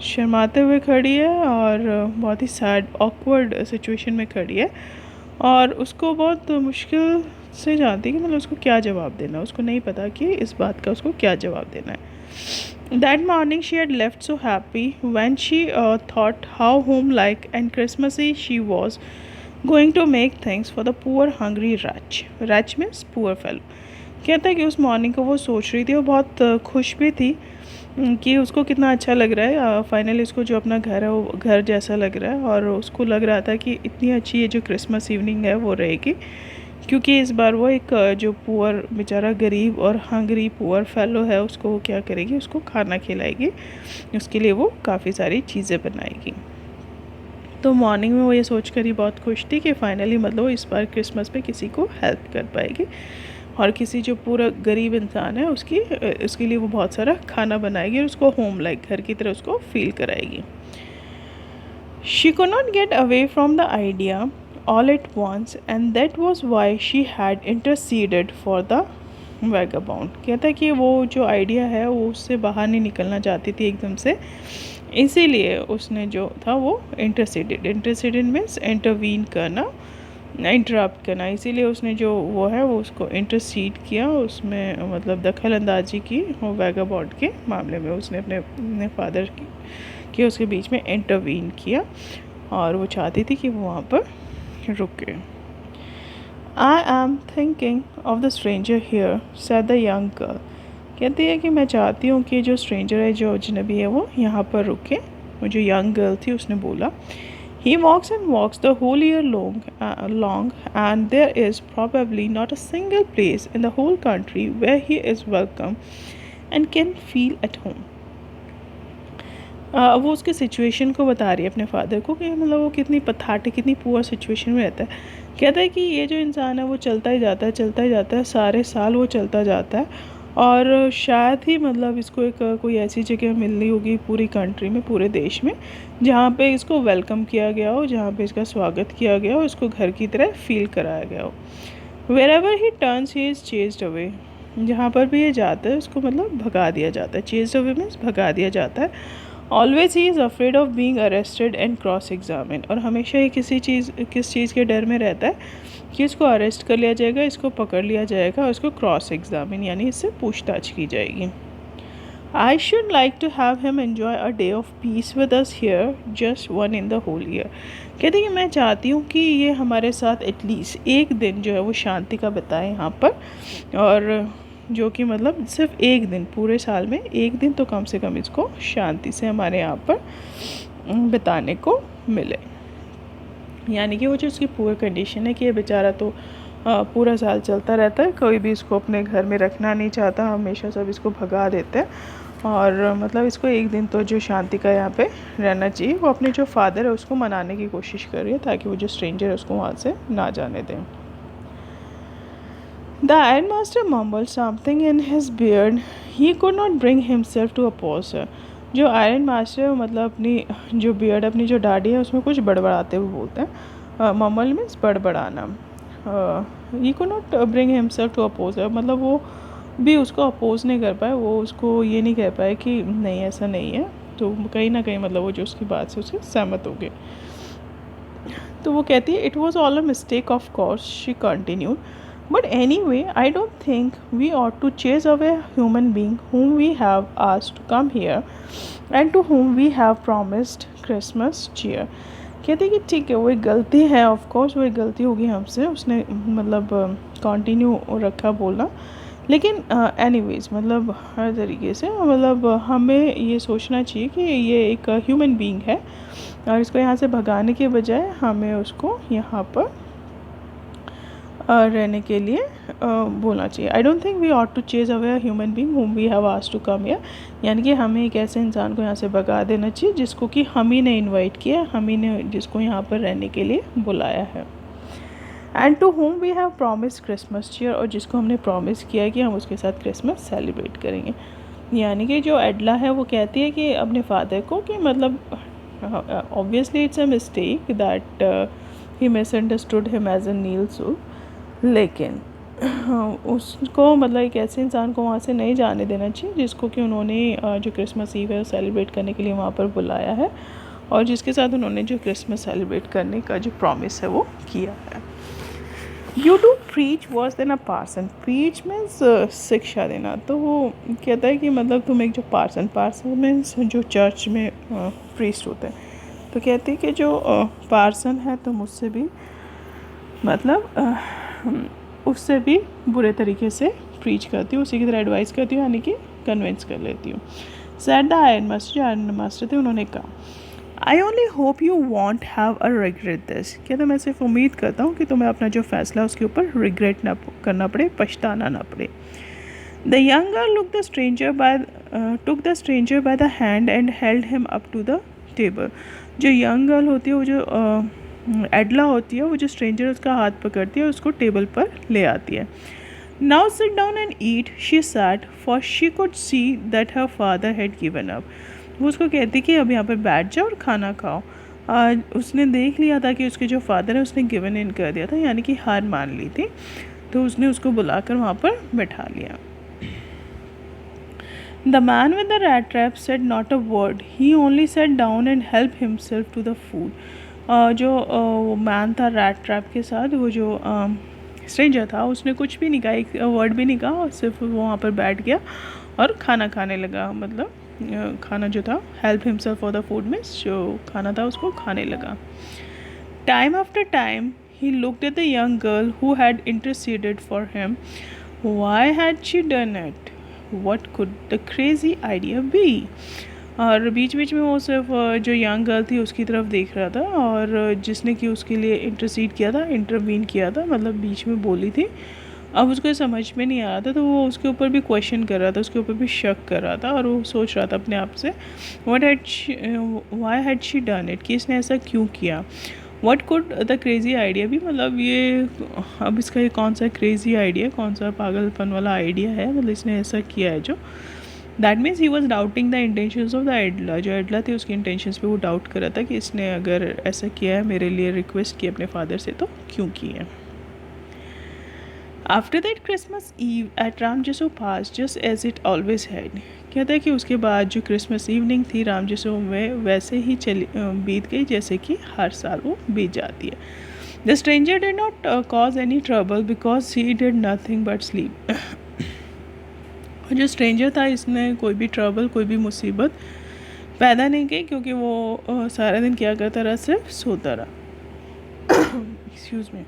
शर्माते हुए खड़ी है और बहुत ही सैड ऑकवर्ड सिचुएशन में खड़ी है, और उसको बहुत मुश्किल से जानती है कि मतलब उसको क्या जवाब देना है, उसको नहीं पता कि इस बात का उसको क्या जवाब देना है। That morning she had left so happy when she thought how home-like and Christmassy she was going to make things for the poor hungry wretch. Wretch means poor fellow. कहता है कि उस मॉर्निंग को वो सोच रही थी और बहुत खुश भी थी कि उसको कितना अच्छा लग रहा है। फाइनली उसको जो अपना घर है वो घर जैसा लग रहा है, और उसको लग रहा था कि इतनी अच्छी ये जो क्रिसमस इवनिंग है वो रहेगी, क्योंकि इस बार वो एक जो पुअर बेचारा गरीब और हंगरी पुअर फेलो है उसको वो क्या करेगी, उसको खाना खिलाएगी, उसके लिए वो काफ़ी सारी चीज़ें बनाएगी। तो मॉर्निंग में वो ये सोच कर ही बहुत खुश थी कि फाइनली मतलब वो इस बार क्रिसमस पे किसी को हेल्प कर पाएगी, और किसी जो पूरा गरीब इंसान है उसके लिए वो बहुत सारा खाना बनाएगी और उसको होम लाइक घर की तरह उसको फील कराएगी। She could not get away from the idea all at once, and that was why she had interceded for the vagabond. कहता है कि वो जो आइडिया है वो उससे बाहर नहीं निकलना चाहती थी एकदम से, इसीलिए उसने जो था वो इंटरसीडेड मीन्स इंटरवीन करना, इंटरप्ट करना, इसीलिए उसने जो वो है वो उसको इंटरसीड किया, उसमें मतलब दखल अंदाजी की वो वैगाबॉन्ड के मामले में उसने अपने फादर की उसके बीच में इंटरवीन किया, और वो चाहती थी कि वो वहाँ पर रुके। I am thinking of the stranger here said the young girl. कहती है कि मैं चाहती हूँ कि जो स्ट्रेंजर है, जो अजनबी है, वो यहाँ पर रुके। वो जो यंग गर्ल थी उसने बोला, He walks and walks the whole year long, and there is probably not a single place in the whole country where he is welcome and can feel at home. वो उसके situation को बता रही है अपने फादर को कि मतलब वो कितनी पथाटिक, कितनी पुअर सिचुएशन में रहता है। कहता है कि ये जो इंसान है वो चलता ही जाता है, सारे साल वो चलता जाता है, और शायद ही मतलब इसको एक कोई ऐसी जगह मिलनी होगी पूरी कंट्री में, पूरे देश में, जहाँ पे इसको वेलकम किया गया हो, जहाँ पे इसका स्वागत किया गया हो, इसको घर की तरह फील कराया गया हो। Wherever he turns he is chased away. जहाँ पर भी ये जाता है उसको मतलब भगा दिया जाता है। chased away मीन्स भगा दिया जाता है। Always he is afraid of being arrested and cross examined. और हमेशा ही किस चीज़ के डर में रहता है कि इसको अरेस्ट कर लिया जाएगा, इसको पकड़ लिया जाएगा और इसको क्रॉस एग्जामिन यानी इससे पूछताछ की जाएगी। I should like to have him enjoy a day of peace with us here, just one in the whole year. कहते कि मैं चाहती हूँ कि ये हमारे साथ एटलीस्ट एक दिन जो है वो शांति का बिताए यहाँ पर, और जो कि मतलब सिर्फ एक दिन, पूरे साल में एक दिन तो कम से कम इसको शांति से हमारे यहाँ पर बिताने को मिले। यानी कि वो जो उसकी पूरी कंडीशन है कि ये बेचारा तो पूरा साल चलता रहता है, कोई भी इसको अपने घर में रखना नहीं चाहता, हमेशा सब इसको भगा देते हैं, और मतलब इसको एक दिन तो जो शांति का यहाँ पे रहना चाहिए। वो अपने जो फादर है उसको मनाने की कोशिश कर रही है ताकि वो जो स्ट्रेंजर है उसको वहाँ से ना जाने दें। The ironmaster mumbled something in his beard. He could not bring himself to oppose her. जो आयरन मास्टर है मतलब अपनी जो बियर्ड, अपनी जो दाढ़ी है उसमें कुछ बड़बड़ाते हुए बोलते हैं। मम्बल मीन्स बड़बड़ाना। He could not bring himself to oppose her, मतलब वो भी उसको अपोज नहीं कर पाए, वो उसको ये नहीं कह पाए कि नहीं ऐसा नहीं है, तो कहीं ना कहीं मतलब वो जो उसकी बात से उससे सहमत हो गए। तो वो कहती है, it was all a mistake of course, she continued, but anyway I don't think we ought to chase away a human being whom we have asked to come here and to whom we have promised Christmas cheer. कहते कि ठीक है वो एक गलती है, of course वो एक गलती होगी हमसे, उसने मतलब कंटिन्यू रखा बोलना, लेकिन एनीवेज मतलब हर तरीके से मतलब हमें ये सोचना चाहिए कि ये एक ह्यूमन बीइंग है, और इसको यहाँ से भगाने के बजाय हमें उसको यहाँ पर रहने के लिए बोलना चाहिए। I don't think we ought to chase away a human being whom we have asked to come here, यानी कि हमें एक ऐसे इंसान को यहाँ से भगा देना चाहिए जिसको कि हम ही ने इनवाइट किया, हम ही ने जिसको यहाँ पर रहने के लिए बुलाया है। And to whom we have promise Christmas cheer, और जिसको हमने प्रॉमिस किया है कि हम उसके साथ क्रिसमस सेलिब्रेट करेंगे। यानी कि जो एडला है वो कहती है कि अपने फादर को कि मतलब obviously it's a mistake that he misunderstood him as a nil soup, लेकिन उसको मतलब एक ऐसे इंसान को वहाँ से नहीं जाने देना चाहिए जिसको कि उन्होंने जो क्रिसमस ईव है वो सेलिब्रेट करने के लिए वहाँ पर बुलाया है, और जिसके साथ उन्होंने जो क्रिसमस सेलिब्रेट करने का जो प्रॉमिस है वो किया है। You do preach worse than a parson, preach means शिक्षा देना, तो वो कहता है कि मतलब तुम एक जो पार्सन मीन्स जो चर्च में प्रीस्ट होते हैं, तो कहती है कि जो पार्सन है तुम उससे भी मतलब उससे भी बुरे तरीके से प्रीच करती हूँ, उसी की तरह एडवाइस करती हूँ, यानी कि कन्विंस कर लेती हूँ। सेड द आयरन मास्टर, जो आयरन मास्टर थे उन्होंने कहा, I only hope you want have a regret this, कहते मैं सिर्फ उम्मीद करता हूँ कि तुम्हें अपना जो फैसला उसके ऊपर रिग्रेट ना करना पड़े, पछताना ना पड़े. The young girl took the stranger by the hand and held him up to the table. जो यंग गर्ल होती है वो जो एडला होती है, वो जो स्ट्रेंजर उसका हाथ पकड़ती है और उसको टेबल पर ले आती है. Now sit down and eat, she said, for she could see that her father had given up. वो उसको कहती कि अब यहाँ पर बैठ जाओ और खाना खाओ. उसने देख लिया था कि उसके जो फादर है उसने गिवन इन कर दिया था, यानी कि हार मान ली थी. तो उसने उसको बुलाकर वहाँ पर बैठा लिया. The man with the rat trap said not a word. He only sat down and helped himself to the food. जो वो मैन था रैट ट्रैप के साथ, वो जो स्ट्रेंजर था, उसने कुछ भी नहीं कहा, एक वर्ड भी नहीं कहा, और सिर्फ वो वहाँ पर बैठ गया और खाना खाने लगा. मतलब खाना जो था, help himself for the food में जो खाना था उसको खाने लगा. Time after time he looked at the young girl who had interceded for him. Why had she done it? What could the crazy idea be? और बीच बीच में वो सिर्फ जो यंग गर्ल थी उसकी तरफ देख रहा था, और जिसने कि उसके लिए इंटरसीड किया था, इंटरवीन किया था, मतलब बीच में बोली थी. अब उसको समझ में नहीं आ रहा था, तो वो उसके ऊपर भी क्वेश्चन कर रहा था, उसके ऊपर भी शक कर रहा था, और वो सोच रहा था अपने आप से why had she done it, कि इसने ऐसा क्यों किया. What could the crazy idea भी, मतलब ये अब इसका ये कौन सा क्रेज़ी आइडिया, कौन सा पागलपन वाला आइडिया है, मतलब इसने ऐसा किया है जो. That means he was doubting the intentions of the Edla. जो एडला थी उसकी इंटेंशंस पे वो डाउट कर रहा था कि इसने अगर ऐसा किया है, मेरे लिए रिक्वेस्ट की अपने फादर से, तो क्यों की है. After that Christmas eve at Ramsjo passed just as it always had. कहता है कि उसके बाद जो क्रिसमस इवनिंग थी राम जसो में वैसे ही बीत गई जैसे कि हर साल वो बीत जाती है. The stranger did not cause any trouble because he did nothing but sleep. जो स्ट्रेंजर था इसने कोई भी ट्रबल, कोई भी मुसीबत पैदा नहीं की, क्योंकि वो सारा दिन क्या करता रहा, सिर्फ सोता रहा. Excuse me.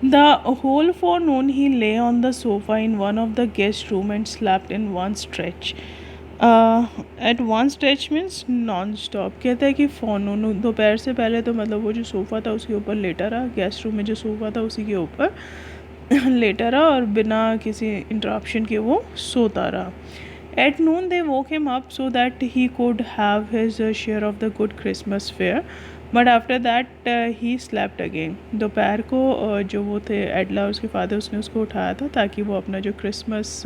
The whole forenoon he lay on the sofa in one of the guest room and slept in one stretch. At one stretch means non-stop. कहता है कि forenoon दोपहर से पहले तो मतलब वो जो सोफ़ा था उसके ऊपर लेटा रहा, गेस्ट रूम में जो सोफ़ा था उसी के ऊपर लेटा रहा, और बिना किसी इंटरप्शन के वो सोता रहा. At noon they woke him up so that he could have his share of the good Christmas fare. But after that he slept again. दोपहर को जो वो थे एडला, उसके फादर, उसने उसको उठाया था ताकि वो अपना जो क्रिसमस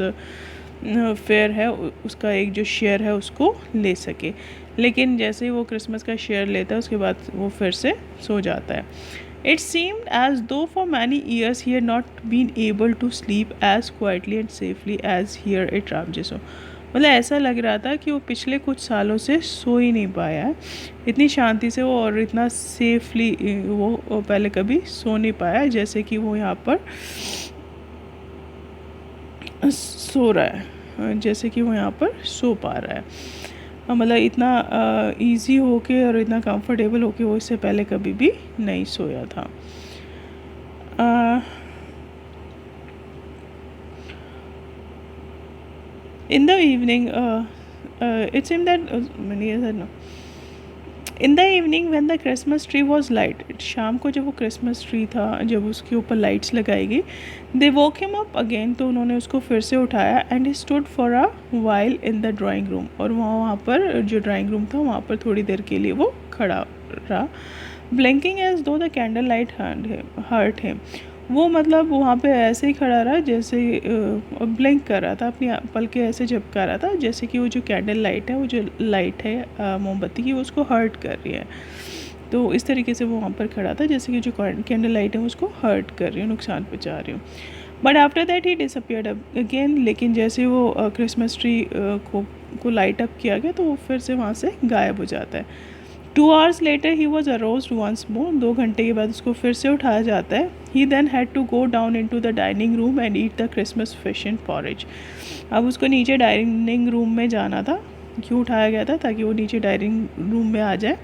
फेयर है उसका एक जो शेयर है उसको ले सके. लेकिन जैसे ही वो क्रिसमस का शेयर लेता है उसके बाद वो फिर से सो जाता है. It seemed as though for many years he had not been able to sleep as quietly and safely as here at Ramsjo. मतलब ऐसा लग रहा था कि वो पिछले कुछ सालों से सो ही नहीं पाया है इतनी शांति से वो, और इतना सेफली वो पहले कभी सो नहीं पाया जैसे कि वो यहाँ पर सो रहा है, जैसे कि वो यहाँ पर सो पा रहा है. मतलब इतना इजी होके और इतना कंफर्टेबल होके वो इससे पहले कभी भी नहीं सोया था. In the evening, it seemed that many years ago. In the evening when the Christmas tree was lighted, शाम को जब वो क्रिसमस ट्री था, जब उसके ऊपर लाइट्स लगाई गई, they woke him up again, तो उन्होंने उसको फिर से उठाया, and he stood for a while in the drawing room, और वहाँ पर जो ड्राइंग रूम था वहाँ पर थोड़ी देर के लिए वो खड़ा रहा, blinking as though the candle light hurt him. वो मतलब वहाँ पे ऐसे ही खड़ा रहा जैसे ब्लिंक कर रहा था, अपनी पलकें ऐसे झपका रहा था जैसे कि वो जो कैंडल लाइट है, वो जो लाइट है मोमबत्ती की, वो उसको हर्ट कर रही है. तो इस तरीके से वो वहाँ पर खड़ा था जैसे कि जो कैंडल लाइट है उसको हर्ट कर रही हूँ, नुकसान पहुँचा रही हूँ. But after that he disappeared again. लेकिन जैसे वो क्रिसमस ट्री को लाइट अप किया गया तो वो फिर से वहाँ से गायब हो जाता है. 2 hours later he was aroused once more. 2 घंटे के बाद उसको फिर से उठाया जाता है. He then had to go down into the dining room and eat the Christmas fish and porridge. अब उसको नीचे डाइनिंग रूम में जाना था. क्यों उठाया गया था? ताकि वो नीचे डाइनिंग रूम में आ जाए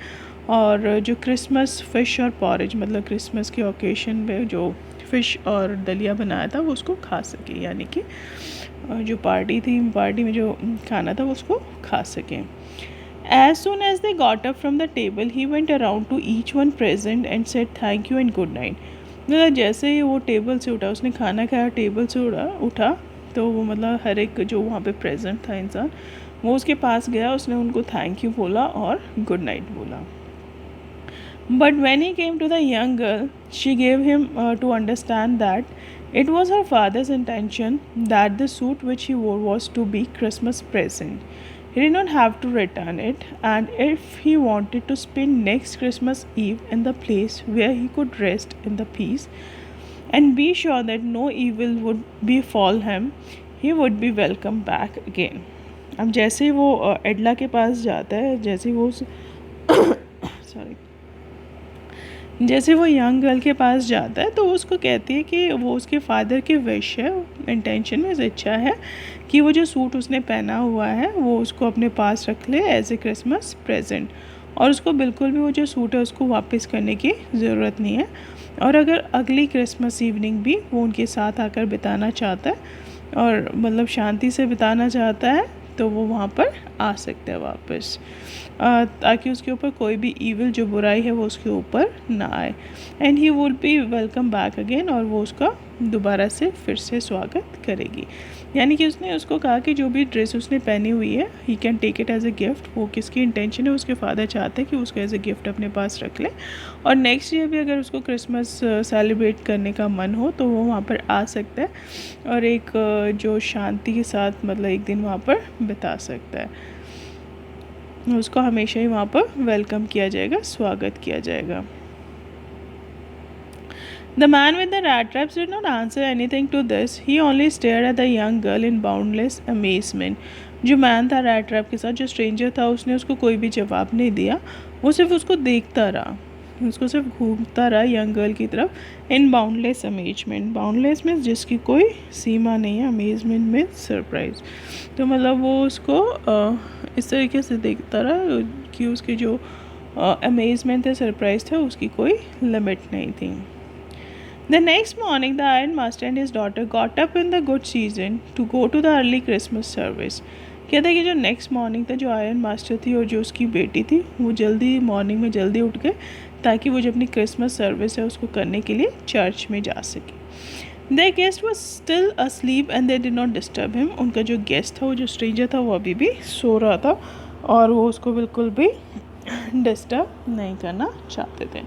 और जो क्रिसमस फ़िश और पॉरेज, मतलब क्रिसमस के ओकेशन पे जो फ़िश और दलिया बनाया था वो उसको खा सके, यानी कि जो पार्टी में जो खाना था वो उसको खा सकें. As soon as they got up from the table, he went around to each one present and said thank you and good night. मतलब जैसे ही वो टेबल से उठा, उसने खाना खाया, टेबल से उठा तो वो मतलब हर एक जो वहाँ पे प्रेजेंट था इंसान, वो उसके पास गया, उसने उनको थैंक यू बोला और गुड नाइट बोला. But when he came to the young girl, she gave him to understand that it was her father's intention that the suit which he wore was to be Christmas present. He did not have to return it, and if he wanted to spend next Christmas Eve in the place where he could rest in the peace and be sure that no evil would befall him, he would be welcome back again. अब जैसे ही वो एडला के पास जाता है, जैसे ही वो sorry जैसे वो यंग गर्ल के पास जाता है तो वो उसको कहती है कि वो उसके फादर की विश है, इंटेंशन में इच्छा है कि वो जो सूट उसने पहना हुआ है वो उसको अपने पास रख ले एज ए क्रिसमस प्रेजेंट, और उसको बिल्कुल भी वो जो सूट है उसको वापस करने की ज़रूरत नहीं है. और अगर अगली क्रिसमस इवनिंग भी वो उनके साथ आकर बिताना चाहता है और मतलब शांति से बिताना चाहता है तो वो वहाँ पर आ सकता है वापस, ताकि उसके ऊपर कोई भी ईविल जो बुराई है वो उसके ऊपर ना आए. And he would be welcome back again, और वो उसका दोबारा से फिर से स्वागत करेगी. यानी कि उसने उसको कहा कि जो भी ड्रेस उसने पहनी हुई है he can take it as a gift. वो किसकी इंटेंशन है, उसके फादर चाहते हैं कि उसको एज ए गिफ्ट अपने पास रख ले, और नेक्स्ट ईयर भी अगर उसको क्रिसमस सेलिब्रेट करने का मन हो तो वो वहाँ पर आ सकता है और एक जो शांति के साथ मतलब एक दिन वहाँ पर बिता सकता है. उसको हमेशा ही वहाँ पर वेलकम किया जाएगा, स्वागत किया जाएगा. The man with the rat traps did not answer anything to this. He only stared at the young girl in boundless amazement. जो मैन था रैट ट्रैप के साथ, जो स्ट्रेंजर था, उसने उसको कोई भी जवाब नहीं दिया. वो सिर्फ उसको देखता रहा, उसको सिर्फ घूमता रहा यंग गर्ल की तरफ. इन बाउंडलेस अमेजमेंट, बाउंडलेस में जिसकी कोई सीमा नहीं है, अमेजमेंट में सरप्राइज. तो मतलब वो उसको इस तरीके से देखता रहा कि उसके जो अमेजमेंट थे, सरप्राइज थे, उसकी कोई लिमिट नहीं थी. The next morning, the iron master and his daughter got up in the good season to go to the early Christmas service. कहते हैं कि जो नेक्स्ट मॉर्निंग था, जो आयरन मास्टर थी और जो उसकी बेटी थी, वो जल्दी मॉर्निंग में जल्दी उठ गए ताकि वो जो अपनी क्रिसमस सर्विस है उसको करने के लिए चर्च में जा सके. Their guest was still asleep and they did not disturb him. उनका जो गेस्ट था, वो जो स्ट्रेंजर था, वो अभी भी सो रहा था और वो उसको बिल्कुल भी डिस्टर्ब नहीं करना चाहते थे.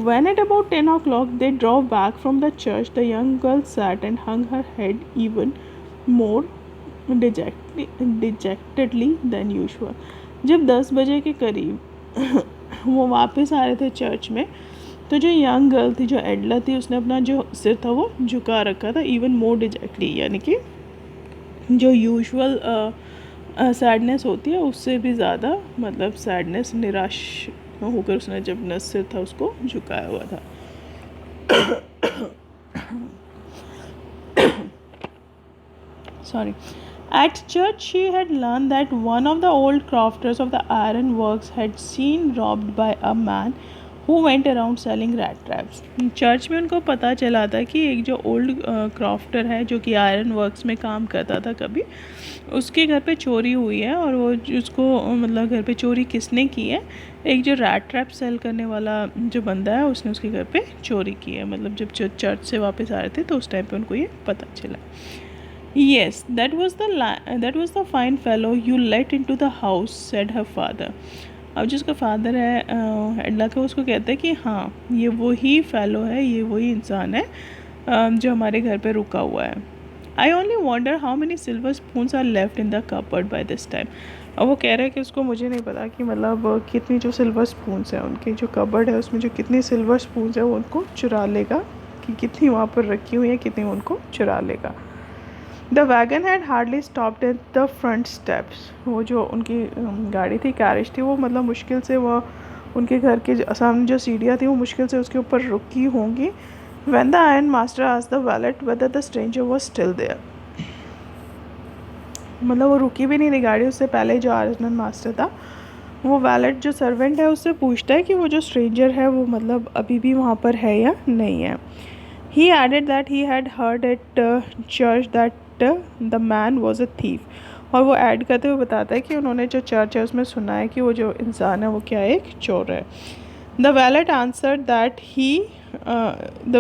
When at about 10 o'clock they drove back from the church, the young girl sat and hung her head even more dejectedly than usual. जब 10 बजे के करीब वो वापस आ रहे थे चर्च में, तो जो यंग गर्ल थी, जो एडला थी, उसने अपना जो सिर था वो झुका रखा था, इवन मोर डिजेक्टली, यानी कि जो यूजुअल सैडनेस होती है उससे भी ज़्यादा मतलब सैडनेस, निराश होकर उसने जब सिर था उसको झुकाया हुआ था. Sorry. At church she had learned that one of the old crofters of the iron works had seen robbed by a man who went around selling rat traps. Church में उनको पता चला था कि एक जो ओल्ड क्राफ्टर है जो कि आयरन वर्क्स में काम करता था कभी, उसके घर पे चोरी हुई है, और वो उसको मतलब घर पे चोरी किसने की है, एक जो रैट ट्रैप सेल करने वाला जो बंदा है उसने उसके घर पे चोरी की है. मतलब जब चर्च से वापस आ रहे थे तो उस टाइम पे उनको ये पता चला. Yes, that was the fine fellow you let into the house, said her father. अब जिसका फादर है एडला का, उसको कहता है कि हाँ, ये वही फेलो है, ये वही इंसान है जो हमारे घर पे रुका हुआ है. I only wonder how many silver spoons are left in the cupboard by this time. अब वो कह रहा है कि उसको मुझे नहीं पता कि मतलब कितनी जो सिल्वर स्पून्स हैं उनकी जो कबर्ड है उसमें जो कितनी सिल्वर स्पून्स है वो उनको चुरा लेगा, कि कितनी वहाँ पर रखी हुई है, कितनी उनको चुरा लेगा. The wagon had hardly stopped at the front steps. वो जो उनकी गाड़ी थी, कैरेज थी, वो मतलब मुश्किल से वो उनके घर के सामने जो सीढ़ियाँ थी वो मुश्किल से उसके ऊपर रुकी होंगी. When the iron master asked the valet whether the stranger was still there. मतलब वो रुकी भी नहीं थी गाड़ी, उससे पहले जो आयरन मास्टर था वो वैलेट जो सर्वेंट है उससे पूछता है कि वो जो स्ट्रेंजर है वो मतलब अभी भी वहाँ पर है या नहीं है. He added that he had heard at church that the man was a thief. और वो ऐड करते हुए बताता है कि उन्होंने जो चर्च है उसमें सुना है कि वो जो इंसान है वो क्या है, एक चोर है. The wallet answer that he the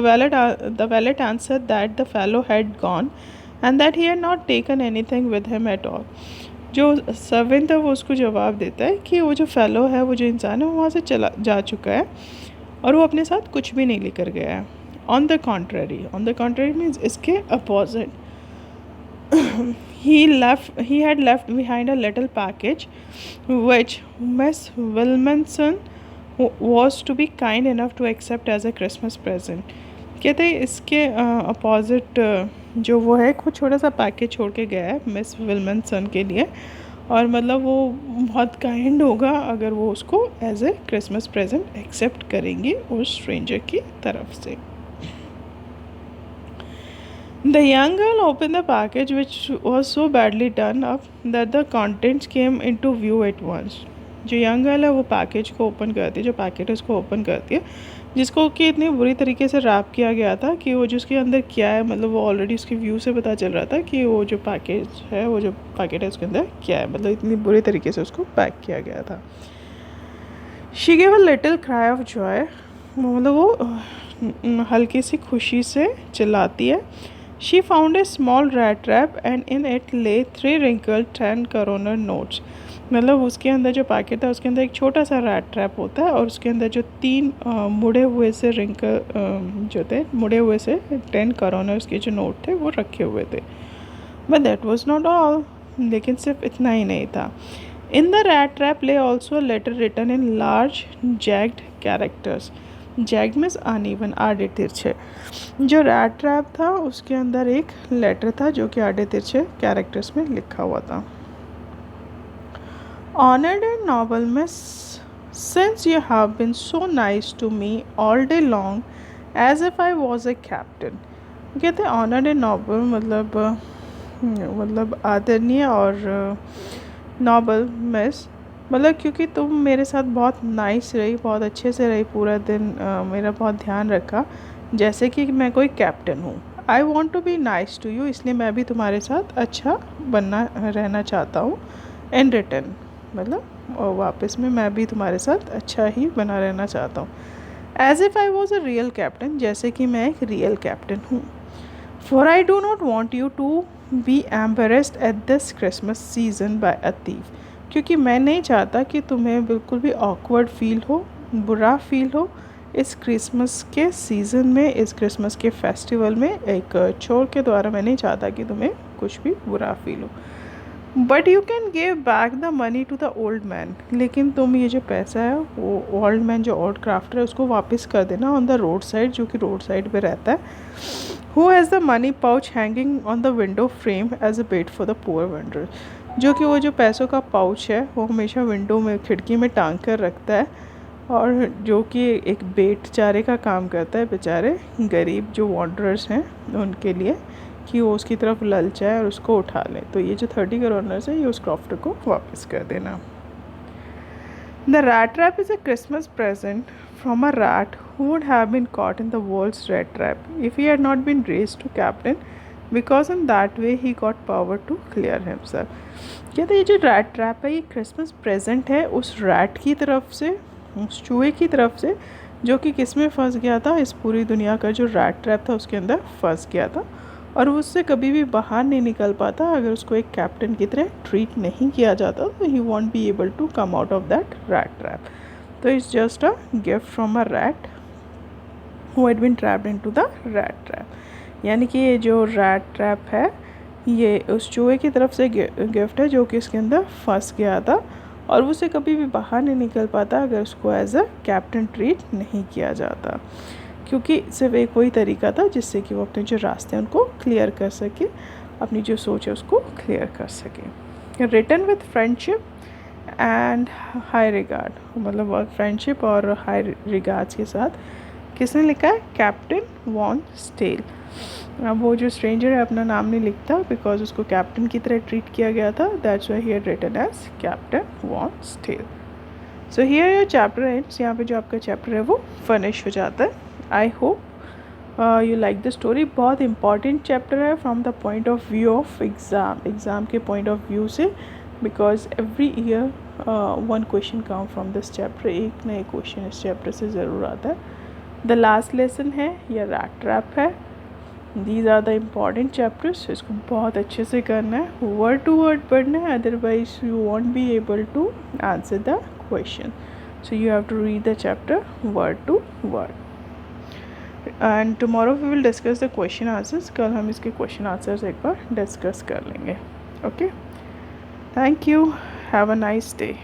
valet answered that the fellow had gone and that he had not taken anything with him at all. जो सर्वेंट है वो उसको जवाब देता है कि वो जो फेलो है, वो जो इंसान है, वो वहाँ से चला जा चुका है और वो अपने साथ कुछ भी नहीं लेकर गया है. ऑन द कॉन्ट्ररी मीन्स इसके opposite. he had left behind a little package which Miss Wilmanson was to be kind enough to accept as a Christmas present. कहते हैं इसके अपोजिट जो वो है, वो छोटा सा पैकेज छोड़ के गया है मिस विल्मनसन के लिए, और मतलब वो बहुत काइंड होगा अगर वो उसको as a Christmas present accept करेंगे उस स्ट्रेंजर की तरफ से. The young girl opened the package, which was so badly done up that the contents came into view at once. जो यंग गर्ल है वो पैकेज को ओपन करती है, जो पैकेट है उसको ओपन करती है, जिसको कि इतनी बुरी तरीके से रैप किया गया था कि वो जिसके अंदर क्या है, मतलब वो ऑलरेडी उसके व्यू से पता चल रहा था कि वो जो पैकेज है, वो जो पैकेट है उसके अंदर क्या है, मतलब इतनी बुरी तरीके से उसको पैक किया गया था. She gave a little cry of Joy, मतलब वो हल्की सी खुशी से चिल्लाती है. She found a small rat trap and in it lay 3 wrinkled 10 koroner notes. मतलब उसके अंदर जो पैकेट था उसके अंदर एक छोटा सा रैट ट्रैप होता है और उसके अंदर जो 3 मुड़े हुए से रिंकल जो थे, मुड़े हुए से 10 करोनर्स के जो नोट थे वो रखे हुए थे. But that was not all, लेकिन सिर्फ इतना ही नहीं था. In the rat trap lay also letter written in large jagged characters. Jagged means uneven, आड़े तिरछे. जो रैट ट्रैप था उसके अंदर एक लेटर था जो कि आड़े तिरछे कैरेक्टर्स में लिखा हुआ था. Honoured and noble miss, since you have been so nice to me all day long as if I was a captain. कहते हैं ऑनर्ड एंड नोबल मतलब आदरणीय, और नोबल मिस मतलब क्योंकि तुम मेरे साथ बहुत नाइस रही, बहुत अच्छे से रही, पूरा दिन मेरा बहुत ध्यान रखा जैसे कि मैं कोई कैप्टन हूँ. I want to be nice to you, इसलिए मैं भी तुम्हारे साथ अच्छा रहना चाहता हूँ. इन रिटर्न मतलब और वापस में मैं भी तुम्हारे साथ अच्छा ही बना रहना चाहता हूँ. As if I was a real captain, जैसे कि मैं एक रियल कैप्टन हूँ. For I do not want you to be embarrassed at this Christmas season by a thief. क्योंकि मैं नहीं चाहता कि तुम्हें बिल्कुल भी ऑकवर्ड फील हो, बुरा फील हो इस क्रिसमस के सीज़न में, इस क्रिसमस के फेस्टिवल में एक चोर के द्वारा. मैं नहीं चाहता कि तुम्हें कुछ भी बुरा फील हो. But you can give back the money to the old man, लेकिन तुम ये जो पैसा है वो ओल्ड मैन जो ओल्ड क्राफ्टर है उसको वापस कर देना ऑन द रोड साइड, जो कि रोड साइड पे रहता है. Who has the money pouch hanging on the window frame as a bait for the poor vendor. जो कि वो जो पैसों का पाउच है वो हमेशा विंडो में, खिड़की में टांग कर रखता है, और जो कि एक बेट चारे का काम करता है बेचारे गरीब जो वॉन्डरर्स हैं उनके लिए, कि वो उसकी तरफ ललचाए और उसको उठा लें. तो ये जो 30 करोनर्स है ये उस क्रॉफ्टर को वापस कर देना. The rat trap is a Christmas present from a rat who would have been caught in the world's rat trap if he had not been raised to captain, because in that way he got power to clear himself. कहते हैं ये जो rat trap है ये Christmas present है उस rat की तरफ से, उस चूहे की तरफ से, जो कि किस में फंस गया था, इस पूरी दुनिया का जो रैट ट्रैप था उसके अंदर फंस गया था, और वो उससे कभी भी बाहर नहीं निकल पाता अगर उसको एक कैप्टन की तरह ट्रीट नहीं किया जाता. तो he won't be able to come out of that rat trap. तो it's just a gift from a rat who had been trapped into the rat trap. यानी कि ये जो रैट ट्रैप है ये उस चूहे की तरफ से गिफ्ट है जो कि इसके अंदर फंस गया था और उसे कभी भी बाहर नहीं निकल पाता अगर उसको एज अ कैप्टन ट्रीट नहीं किया जाता, क्योंकि सिर्फ एक वही तरीका था जिससे कि वो अपने जो रास्ते हैं उनको क्लियर कर सके, अपनी जो सोच है उसको क्लियर कर सके. Written with friendship and high regard, मतलब फ्रेंडशिप और हाई रिगार्ड्स के साथ किसने लिखा है, कैप्टन वॉन स्टेल. अब वो जो स्ट्रेंजर है अपना नाम नहीं लिखता बिकॉज उसको कैप्टन की तरह ट्रीट किया गया था, that's why he had written as captain von Stahle. So here your chapter ends, यहाँ पे जो आपका चैप्टर है वो फिनिश हो जाता है. I hope you like the story. बहुत इंपॉर्टेंट चैप्टर है from the point of view of exam के पॉइंट ऑफ व्यू से, because every year one question come from this chapter. एक नए क्वेश्चन इस चैप्टर से ज़रूर आता है. द लास्ट लेसन है या रैट ट्रैप है. These are the important chapters. इसको बहुत अच्छे से करना है, वर्ड टू वर्ड पढ़ना है, otherwise you won't be able to answer the question. So you have to read the chapter word to word. And tomorrow we will discuss the question answers. कल हम इसके question answers एक बार discuss कर लेंगे. Okay. Thank you. Have a nice day.